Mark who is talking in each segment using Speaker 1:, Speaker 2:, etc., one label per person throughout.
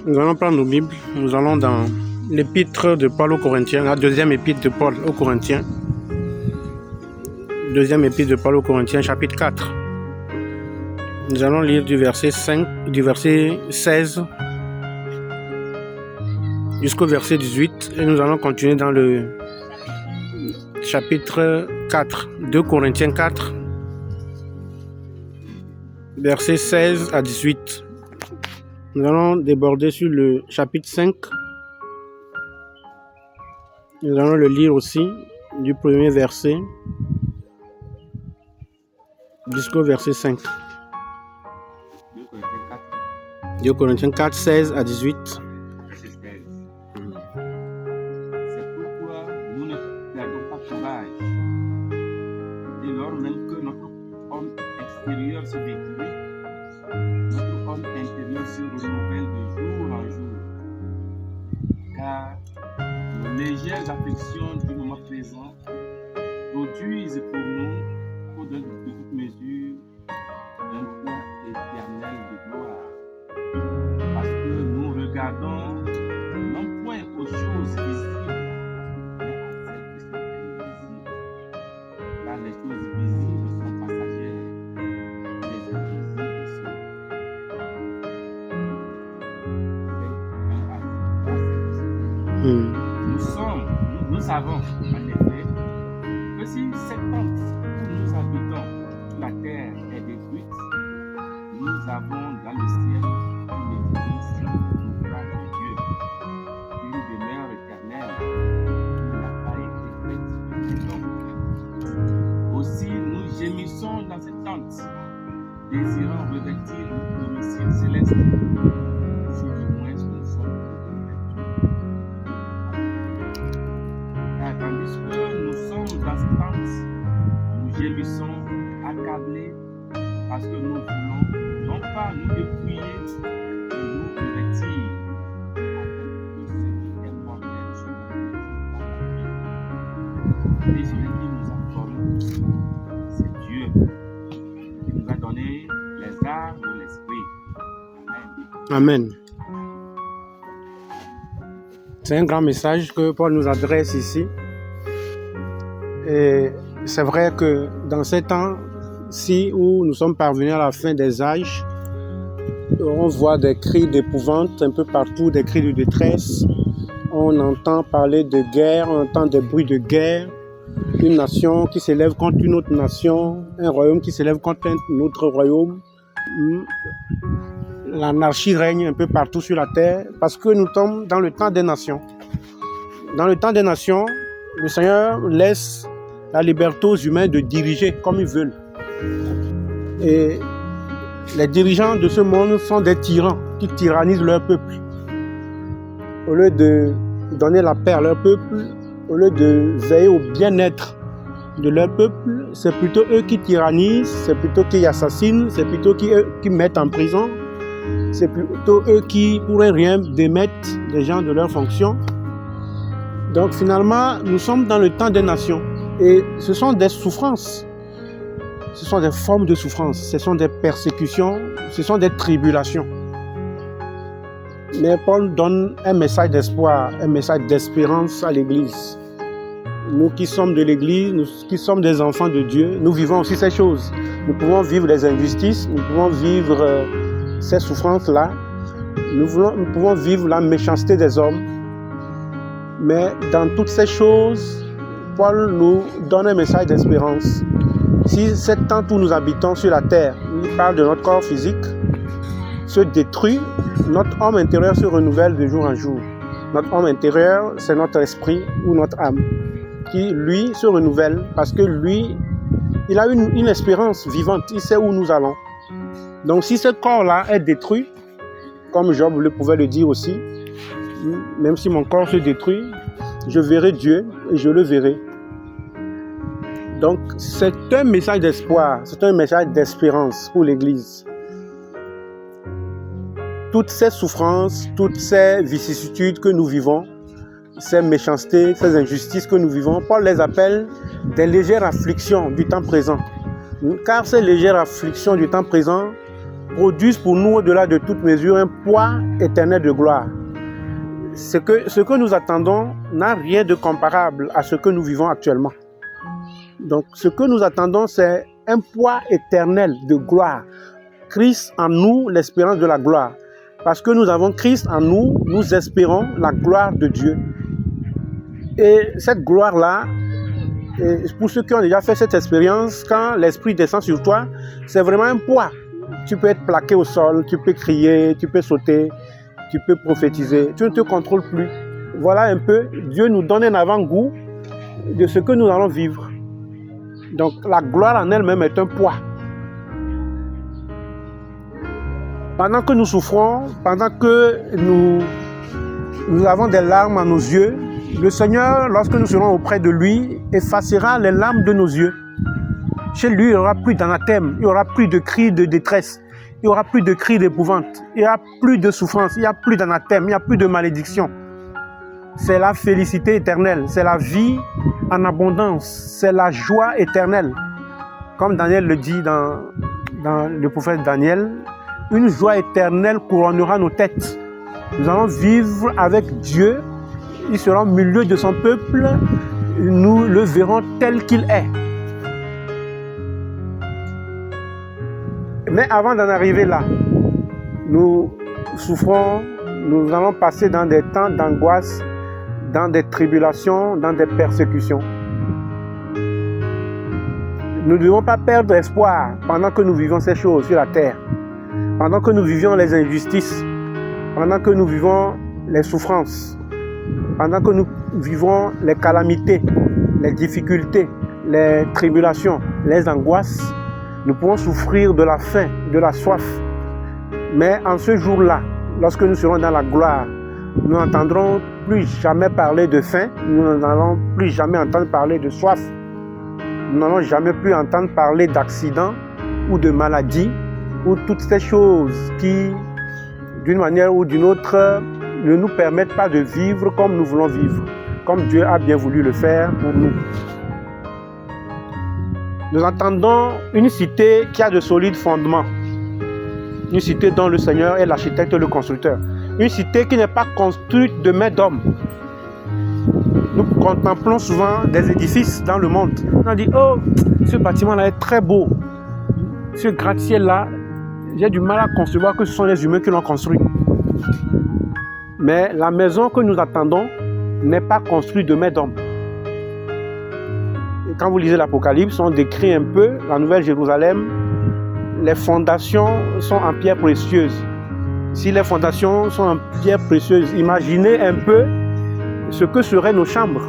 Speaker 1: Nous allons prendre nos Bibles. Nous allons dans l'épître de Paul aux Corinthiens, la deuxième épître de Paul aux Corinthiens. Deuxième épître de Paul aux Corinthiens, chapitre 4. Nous allons lire du verset 16 jusqu'au verset 18 et nous allons continuer dans le chapitre 4, 2 Corinthiens 4, versets 16 à 18. Nous allons déborder sur le chapitre 5. Nous allons le lire aussi du premier verset jusqu'au verset 5. 2 Corinthiens 4, 16 à 18.
Speaker 2: C'est pourquoi nous ne perdons pas courage. Dès lors même que notre homme extérieur se détruit, notre homme intérieur se renouvelle de jour en jour. Car nos légères afflictions du moment présent produisent pour nous, au-delà de toute mesure, un poids éternel de gloire. Parce que nous regardons non point aux choses visibles, mais à celles qui sont invisibles. Car les choses visibles sont passagères, les invisibles sont. Nous savons, en effet, que si cette tente où nous habitons sur la terre est détruite, nous avons dans le ciel une église l'ouvrage de Dieu, une demeure éternelle qui n'a pas été faite de l'homme. Aussi, nous gémissons dans cette tente, désirant revêtir notre domicile céleste, si du moins nous sommes revêtus. Tandis que nous sommes dans cette tente, nous gémissons, accablés, parce que nous voulons non pas nous dépouiller, mais nous revêtir, afin que ce qui est mortel soit et celui qui nous a formés, c'est Dieu, qui nous a donné les armes de l'esprit.
Speaker 1: Amen. C'est un grand message que Paul nous adresse ici. Et c'est vrai que dans ces temps-ci où nous sommes parvenus à la fin des âges, on voit des cris d'épouvante un peu partout, des cris de détresse. On entend parler de guerre, on entend des bruits de guerre. Une nation qui s'élève contre une autre nation, un royaume qui s'élève contre un autre royaume. L'anarchie règne un peu partout sur la terre parce que nous sommes dans le temps des nations. Dans le temps des nations, le Seigneur laisse la liberté aux humains de diriger comme ils veulent. Et les dirigeants de ce monde sont des tyrans qui tyrannisent leur peuple. Au lieu de donner la paix à leur peuple, au lieu de veiller au bien-être de leur peuple, c'est plutôt eux qui tyrannisent, c'est plutôt qui assassinent, c'est plutôt eux qui mettent en prison. C'est plutôt eux qui pourraient rien démettre des gens de leurs fonctions. Donc finalement, nous sommes dans le temps des nations. Et ce sont des souffrances. Ce sont des formes de souffrance. Ce sont des persécutions. Ce sont des tribulations. Mais Paul donne un message d'espoir, un message d'espérance à l'Église. Nous qui sommes de l'Église, nous qui sommes des enfants de Dieu, nous vivons aussi ces choses. Nous pouvons vivre des injustices, nous pouvons vivre ces souffrances-là, nous pouvons vivre la méchanceté des hommes, mais dans toutes ces choses, Paul nous donne un message d'espérance. Si cette tente où nous habitons sur la terre, il parle de notre corps physique, se détruit, notre homme intérieur se renouvelle de jour en jour. Notre homme intérieur, c'est notre esprit ou notre âme, qui lui se renouvelle parce que lui, il a une espérance vivante, il sait où nous allons. Donc si ce corps-là est détruit, comme Job le pouvait le dire aussi, même si mon corps se détruit, je verrai Dieu et je le verrai. Donc c'est un message d'espoir, c'est un message d'espérance pour l'Église. Toutes ces souffrances, toutes ces vicissitudes que nous vivons, ces méchancetés, ces injustices que nous vivons, Paul les appelle des légères afflictions du temps présent. Car ces légères afflictions du temps présent produisent pour nous, au-delà de toute mesure, un poids éternel de gloire. Ce que nous attendons n'a rien de comparable à ce que nous vivons actuellement. Donc, ce que nous attendons, c'est un poids éternel de gloire. Christ en nous, l'espérance de la gloire. Parce que nous avons Christ en nous, nous espérons la gloire de Dieu. Et cette gloire-là, pour ceux qui ont déjà fait cette expérience, quand l'Esprit descend sur toi, c'est vraiment un poids. Tu peux être plaqué au sol, tu peux crier, tu peux sauter, tu peux prophétiser. Tu ne te contrôles plus. Voilà un peu, Dieu nous donne un avant-goût de ce que nous allons vivre. Donc la gloire en elle-même est un poids. Pendant que nous souffrons, pendant que nous avons des larmes à nos yeux, le Seigneur, lorsque nous serons auprès de lui, effacera les larmes de nos yeux. Chez lui, il n'y aura plus d'anathème, il n'y aura plus de cris de détresse, il n'y aura plus de cris d'épouvante, il n'y aura plus de souffrance, il n'y a plus d'anathème, il n'y a plus de malédiction. C'est la félicité éternelle, c'est la vie en abondance, c'est la joie éternelle. Comme Daniel le dit dans le prophète Daniel, une joie éternelle couronnera nos têtes. Nous allons vivre avec Dieu, il sera au milieu de son peuple, nous le verrons tel qu'il est. Mais avant d'en arriver là, nous souffrons, nous allons passer dans des temps d'angoisse, dans des tribulations, dans des persécutions. Nous ne devons pas perdre espoir pendant que nous vivons ces choses sur la terre, pendant que nous vivions les injustices, pendant que nous vivons les souffrances, pendant que nous vivons les calamités, les difficultés, les tribulations, les angoisses. Nous pouvons souffrir de la faim, de la soif. Mais en ce jour-là, lorsque nous serons dans la gloire, nous n'entendrons plus jamais parler de faim, nous n'allons plus jamais entendre parler de soif, nous n'allons jamais plus entendre parler d'accidents ou de maladies ou toutes ces choses qui, d'une manière ou d'une autre, ne nous permettent pas de vivre comme nous voulons vivre, comme Dieu a bien voulu le faire pour nous. Nous entendons une cité qui a de solides fondements, une cité dont le Seigneur est l'architecte et le constructeur, une cité qui n'est pas construite de main d'homme. Nous contemplons souvent des édifices dans le monde. On dit, oh, ce bâtiment-là est très beau. Ce gratte-ciel-là, j'ai du mal à concevoir que ce sont les humains qui l'ont construit. Mais la maison que nous attendons n'est pas construite de main d'homme. Quand vous lisez l'Apocalypse, on décrit un peu la Nouvelle Jérusalem. Les fondations sont en pierre précieuse. Si les fondations sont en pierre précieuse, imaginez un peu ce que seraient nos chambres.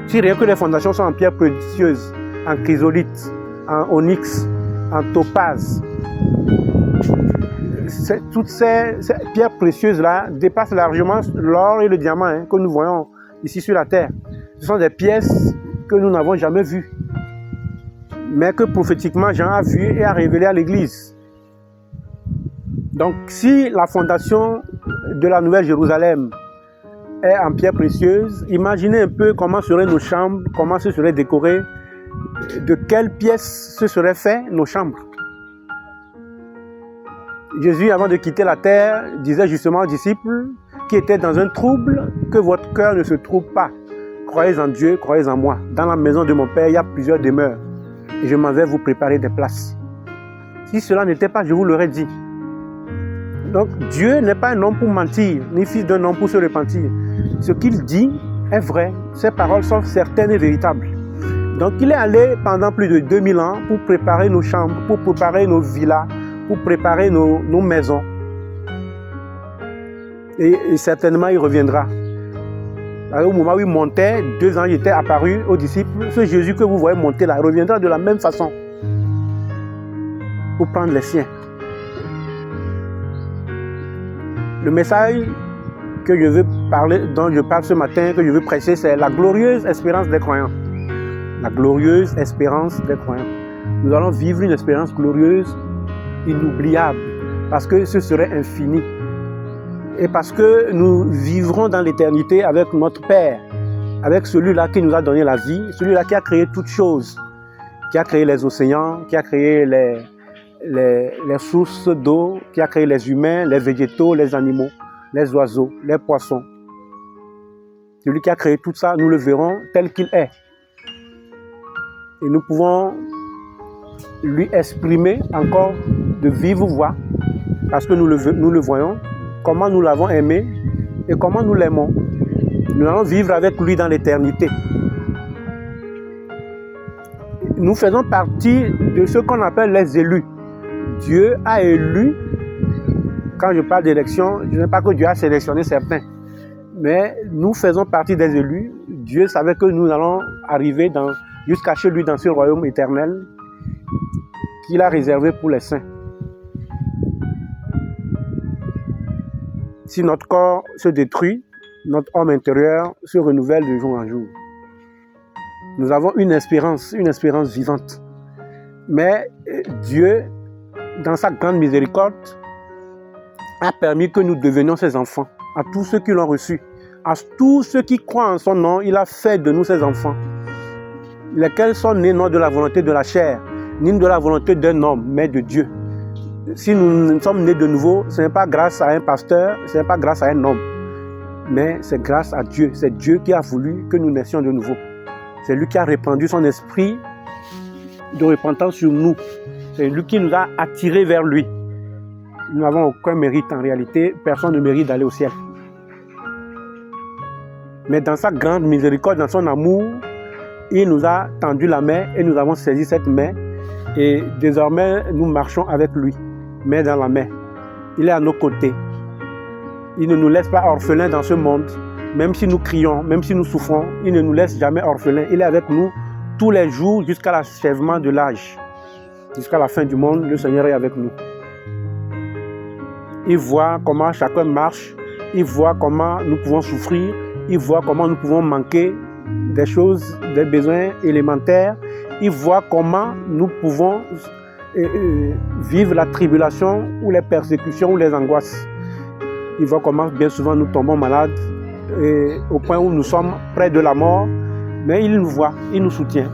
Speaker 1: Si rien que les fondations sont en pierre précieuse, en chrysolite, en onyx, en topaze, toutes ces pierres précieuses-là dépassent largement l'or et le diamant que nous voyons ici sur la terre. Ce sont des pièces que nous n'avons jamais vues, mais que prophétiquement Jean a vu et a révélé à l'Église. Donc si la fondation de la Nouvelle Jérusalem est en pierre précieuse, imaginez un peu comment seraient nos chambres, comment ce serait décoré, de quelles pièces ce serait fait nos chambres. Jésus, avant de quitter la terre, disait justement aux disciples qui étaient dans un trouble, que votre cœur ne se trouble pas. Croyez en Dieu, croyez en moi. Dans la maison de mon Père, il y a plusieurs demeures. Et je m'en vais vous préparer des places. Si cela n'était pas, je vous l'aurais dit. Donc, Dieu n'est pas un homme pour mentir, ni fils d'un homme pour se repentir. Ce qu'il dit est vrai. Ses paroles sont certaines et véritables. Donc, il est allé pendant plus de 2000 ans pour préparer nos chambres, pour préparer nos villas, pour préparer nos maisons. Et certainement, il reviendra. Alors, au moment où il montait, 2 ans, il était apparu aux disciples. Ce Jésus que vous voyez monter là, reviendra de la même façon pour prendre les siens. Le message que je veux parler, dont je parle ce matin, que je veux prêcher, c'est la glorieuse espérance des croyants. La glorieuse espérance des croyants. Nous allons vivre une espérance glorieuse, inoubliable, parce que ce serait infini. Et parce que nous vivrons dans l'éternité avec notre Père, avec celui-là qui nous a donné la vie, celui-là qui a créé toutes choses, qui a créé les océans, qui a créé les sources d'eau, qui a créé les humains, les végétaux, les animaux, les oiseaux, les poissons. Celui qui a créé tout ça, nous le verrons tel qu'il est. Et nous pouvons lui exprimer encore de vive voix, parce que nous le voyons, comment nous l'avons aimé et comment nous l'aimons. Nous allons vivre avec lui dans l'éternité. Nous faisons partie de ce qu'on appelle les élus. Dieu a élu, quand je parle d'élection, je ne dis pas que Dieu a sélectionné certains, mais nous faisons partie des élus. Dieu savait que nous allons arriver jusqu'à chez lui dans ce royaume éternel qu'il a réservé pour les saints. Si notre corps se détruit, notre homme intérieur se renouvelle de jour en jour. Nous avons une espérance vivante. Mais Dieu, dans sa grande miséricorde, a permis que nous devenions ses enfants. À tous ceux qui l'ont reçu, à tous ceux qui croient en son nom, il a fait de nous ses enfants. Lesquels sont nés non de la volonté de la chair, ni de la volonté d'un homme, mais de Dieu. Si nous sommes nés de nouveau, ce n'est pas grâce à un pasteur, ce n'est pas grâce à un homme, mais c'est grâce à Dieu. C'est Dieu qui a voulu que nous naissions de nouveau. C'est lui qui a répandu son esprit de repentance sur nous. C'est lui qui nous a attirés vers lui. Nous n'avons aucun mérite en réalité. Personne ne mérite d'aller au ciel. Mais dans sa grande miséricorde, dans son amour, il nous a tendu la main et nous avons saisi cette main. Et désormais, nous marchons avec lui, main dans la main. Il est à nos côtés. Il ne nous laisse pas orphelins dans ce monde. Même si nous crions, même si nous souffrons, il ne nous laisse jamais orphelins. Il est avec nous tous les jours jusqu'à l'achèvement de l'âge. Jusqu'à la fin du monde, le Seigneur est avec nous. Il voit comment chacun marche. Il voit comment nous pouvons souffrir. Il voit comment nous pouvons manquer des choses, des besoins élémentaires. Il voit comment nous pouvons vivre la tribulation ou les persécutions ou les angoisses. Il voit comment bien souvent nous tombons malades au point où nous sommes près de la mort, mais il nous voit, il nous soutient.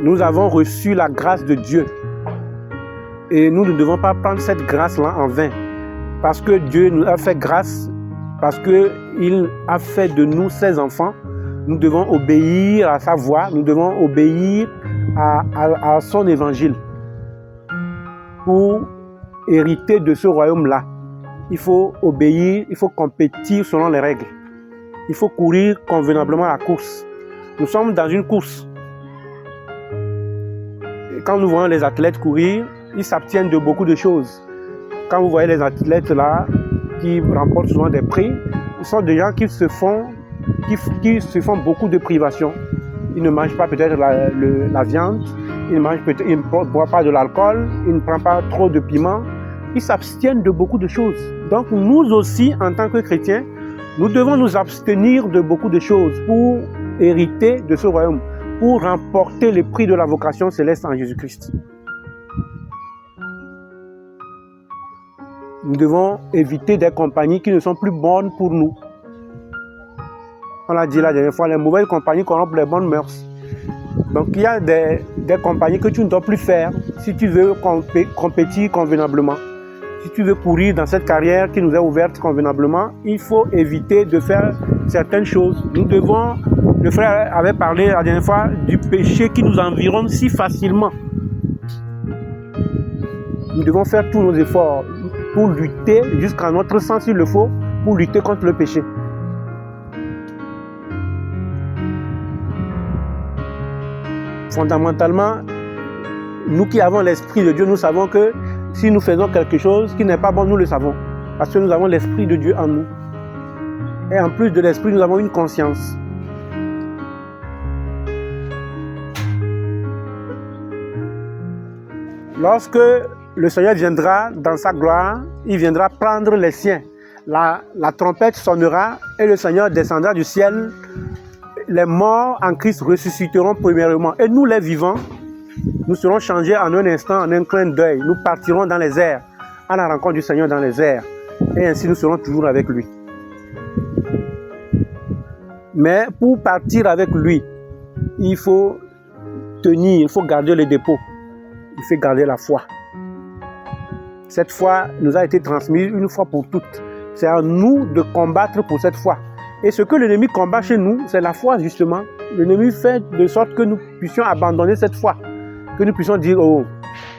Speaker 1: Nous avons reçu la grâce de Dieu et nous ne devons pas prendre cette grâce-là en vain, parce que Dieu nous a fait grâce, parce qu'il a fait de nous ses enfants. Nous devons obéir à sa voix, nous devons obéir à son évangile pour hériter de ce royaume-là. Il faut obéir, il faut compétir selon les règles. Il faut courir convenablement la course. Nous sommes dans une course. Et quand nous voyons les athlètes courir, ils s'abstiennent de beaucoup de choses. Quand vous voyez les athlètes là, qui remportent souvent des prix, ce sont des gens qui se font beaucoup de privations. Ils ne mangent pas peut-être la viande, ils ne boivent pas de l'alcool, ils ne prennent pas trop de piment. Ils s'abstiennent de beaucoup de choses. Donc nous aussi, en tant que chrétiens, nous devons nous abstenir de beaucoup de choses pour hériter de ce royaume, pour remporter le prix de la vocation céleste en Jésus-Christ. Nous devons éviter des compagnies qui ne sont plus bonnes pour nous. On l'a dit la dernière fois, les mauvaises compagnies corrompent les bonnes mœurs. Donc il y a des compagnies que tu ne dois plus faire si tu veux compétir convenablement. Si tu veux courir dans cette carrière qui nous est ouverte convenablement, il faut éviter de faire certaines choses. Nous devons, le frère avait parlé la dernière fois du péché qui nous environne si facilement. Nous devons faire tous nos efforts pour lutter jusqu'à notre sang s'il le faut, pour lutter contre le péché. Fondamentalement, nous qui avons l'Esprit de Dieu, nous savons que si nous faisons quelque chose qui n'est pas bon, nous le savons. Parce que nous avons l'Esprit de Dieu en nous. Et en plus de l'Esprit, nous avons une conscience. Lorsque le Seigneur viendra dans sa gloire, il viendra prendre les siens. La trompette sonnera et le Seigneur descendra du ciel. Les morts en Christ ressusciteront premièrement. Et nous, les vivants, nous serons changés en un instant, en un clin d'œil. Nous partirons dans les airs, à la rencontre du Seigneur dans les airs. Et ainsi, nous serons toujours avec lui. Mais pour partir avec lui, il faut tenir, il faut garder le dépôt. Il faut garder la foi. Cette foi nous a été transmise une fois pour toutes. C'est à nous de combattre pour cette foi. Et ce que l'ennemi combat chez nous, c'est la foi justement. L'ennemi fait de sorte que nous puissions abandonner cette foi. Que nous puissions dire, oh,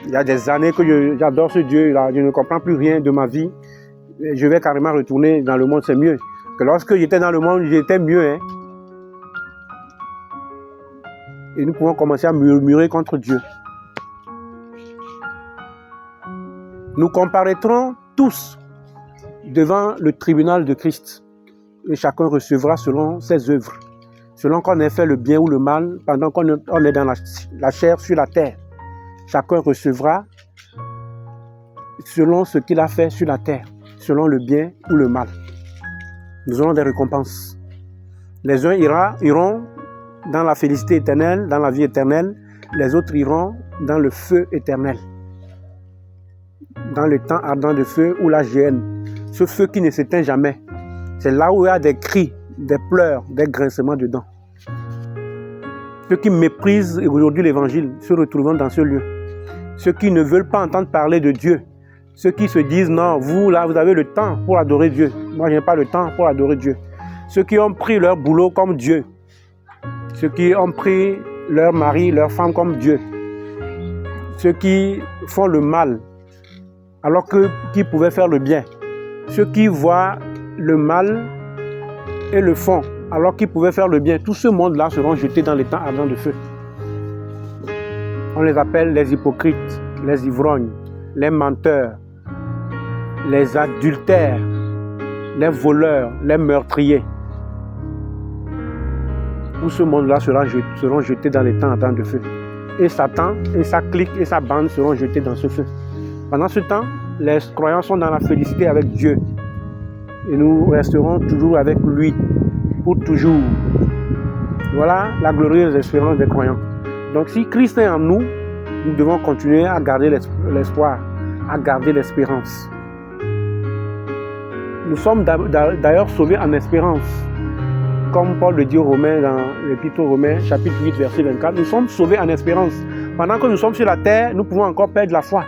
Speaker 1: il y a des années que j'adore ce Dieu, là, je ne comprends plus rien de ma vie. Je vais carrément retourner dans le monde, c'est mieux. Que lorsque j'étais dans le monde, j'étais mieux. Hein. Et nous pouvons commencer à murmurer contre Dieu. Nous comparaîtrons tous devant le tribunal de Christ. Et chacun recevra selon ses œuvres. Selon qu'on ait fait le bien ou le mal, pendant qu'on est dans la chair sur la terre. Chacun recevra selon ce qu'il a fait sur la terre. Selon le bien ou le mal. Nous aurons des récompenses. Les uns iront dans la félicité éternelle, dans la vie éternelle. Les autres iront dans le feu éternel. Dans le temps ardent de feu ou la géhenne. Ce feu qui ne s'éteint jamais. C'est là où il y a des cris, des pleurs, des grincements de dents. Ceux qui méprisent aujourd'hui l'évangile se retrouvent dans ce lieu. Ceux qui ne veulent pas entendre parler de Dieu. Ceux qui se disent, non, vous là, vous avez le temps pour adorer Dieu. Moi, je n'ai pas le temps pour adorer Dieu. Ceux qui ont pris leur boulot comme Dieu. Ceux qui ont pris leur mari, leur femme comme Dieu. Ceux qui font le mal, alors qu'ils pouvaient faire le bien. Ceux qui voient le mal et le font, alors qu'ils pouvaient faire le bien. Tout ce monde-là seront jetés dans les temps ardents de feu. On les appelle les hypocrites, les ivrognes, les menteurs, les adultères, les voleurs, les meurtriers. Tout ce monde-là seront jetés dans les temps ardents de feu. Et Satan et sa clique et sa bande seront jetés dans ce feu. Pendant ce temps, les croyants sont dans la félicité avec Dieu. Et nous resterons toujours avec lui, pour toujours. Voilà la glorieuse espérance des croyants. Donc si Christ est en nous, nous devons continuer à garder l'espoir, à garder l'espérance. Nous sommes d'ailleurs sauvés en espérance. Comme Paul le dit aux Romains dans l'Épître aux Romains, chapitre 8, verset 24, nous sommes sauvés en espérance. Pendant que nous sommes sur la terre, nous pouvons encore perdre la foi.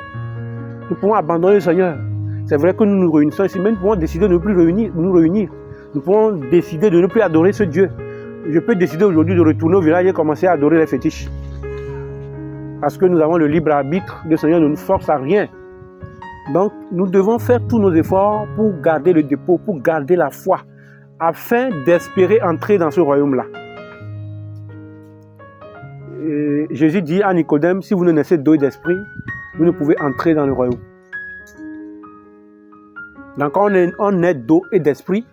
Speaker 1: Nous pouvons abandonner le Seigneur. C'est vrai que nous nous réunissons ici, mais nous pouvons décider de ne plus nous réunir. Nous pouvons décider de ne plus adorer ce Dieu. Je peux décider aujourd'hui de retourner au village et commencer à adorer les fétiches. Parce que nous avons le libre arbitre, le Seigneur ne nous force à rien. Donc, nous devons faire tous nos efforts pour garder le dépôt, pour garder la foi, afin d'espérer entrer dans ce royaume-là. Jésus dit à Nicodème, si vous ne naissez d'eau et d'esprit, vous ne pouvez entrer dans le royaume. Donc, quand on est d'eau et d'esprit,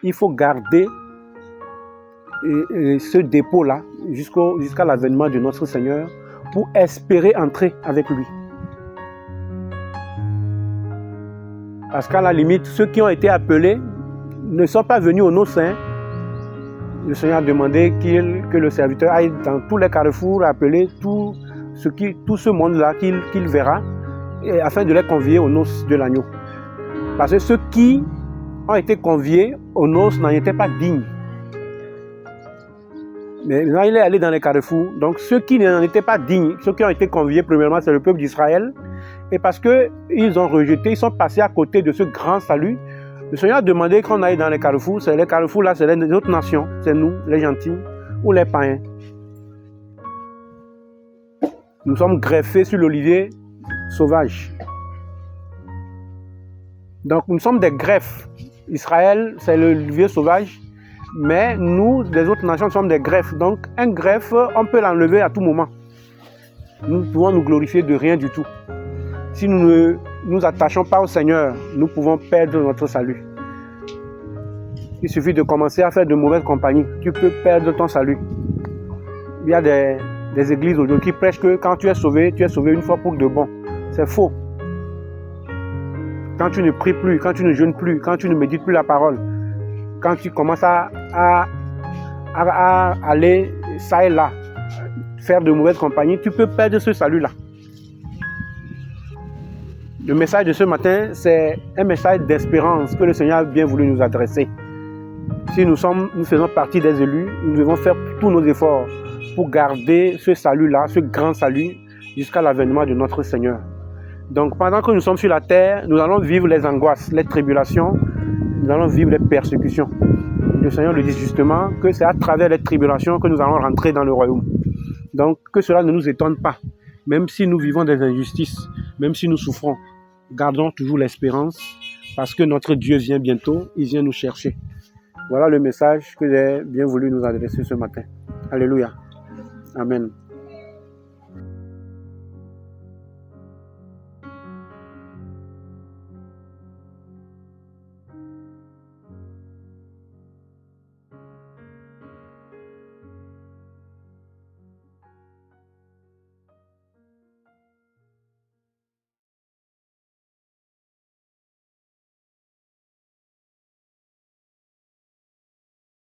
Speaker 1: il faut garder ce dépôt-là jusqu'à l'avènement de notre Seigneur pour espérer entrer avec lui. Parce qu'à la limite, ceux qui ont été appelés ne sont pas venus aux noces. Le Seigneur a demandé que le serviteur aille dans tous les carrefours, appeler tout ce monde-là qu'il verra, afin de les convier aux noces de l'agneau. Parce que ceux qui ont été conviés aux noces n'en étaient pas dignes. Mais maintenant, il est allé dans les carrefours. Donc, ceux qui n'en étaient pas dignes, ceux qui ont été conviés, premièrement, c'est le peuple d'Israël. Et parce qu'ils ont rejeté, ils sont passés à côté de ce grand salut. Le Seigneur a demandé qu'on aille dans les carrefours. Les carrefours, là, c'est les autres nations. C'est nous, les gentils, ou les païens. Nous sommes greffés sur l'olivier sauvage. Donc, nous sommes des greffes. Israël, c'est l'olivier sauvage. Mais nous, les autres nations, sommes des greffes. Donc, un greffe, on peut l'enlever à tout moment. Nous pouvons nous glorifier de rien du tout. Si nous ne nous attachons pas au Seigneur, nous pouvons perdre notre salut. Il suffit de commencer à faire de mauvaises compagnies. Tu peux perdre ton salut. Il y a des églises aujourd'hui qui prêchent que quand tu es sauvé une fois pour de bon. C'est faux. Quand tu ne pries plus, quand tu ne jeûnes plus, quand tu ne médites plus la parole, quand tu commences à aller ça et là, faire de mauvaises compagnies, tu peux perdre ce salut-là. Le message de ce matin, c'est un message d'espérance que le Seigneur a bien voulu nous adresser. Si nous faisons partie des élus, nous devons faire tous nos efforts pour garder ce salut-là, ce grand salut, jusqu'à l'avènement de notre Seigneur. Donc pendant que nous sommes sur la terre, nous allons vivre les angoisses, les tribulations, nous allons vivre les persécutions. Le Seigneur le dit justement que c'est à travers les tribulations que nous allons rentrer dans le royaume. Donc que cela ne nous étonne pas. Même si nous vivons des injustices, même si nous souffrons, gardons toujours l'espérance parce que notre Dieu vient bientôt, il vient nous chercher. Voilà le message que j'ai bien voulu nous adresser ce matin. Alléluia. Amen.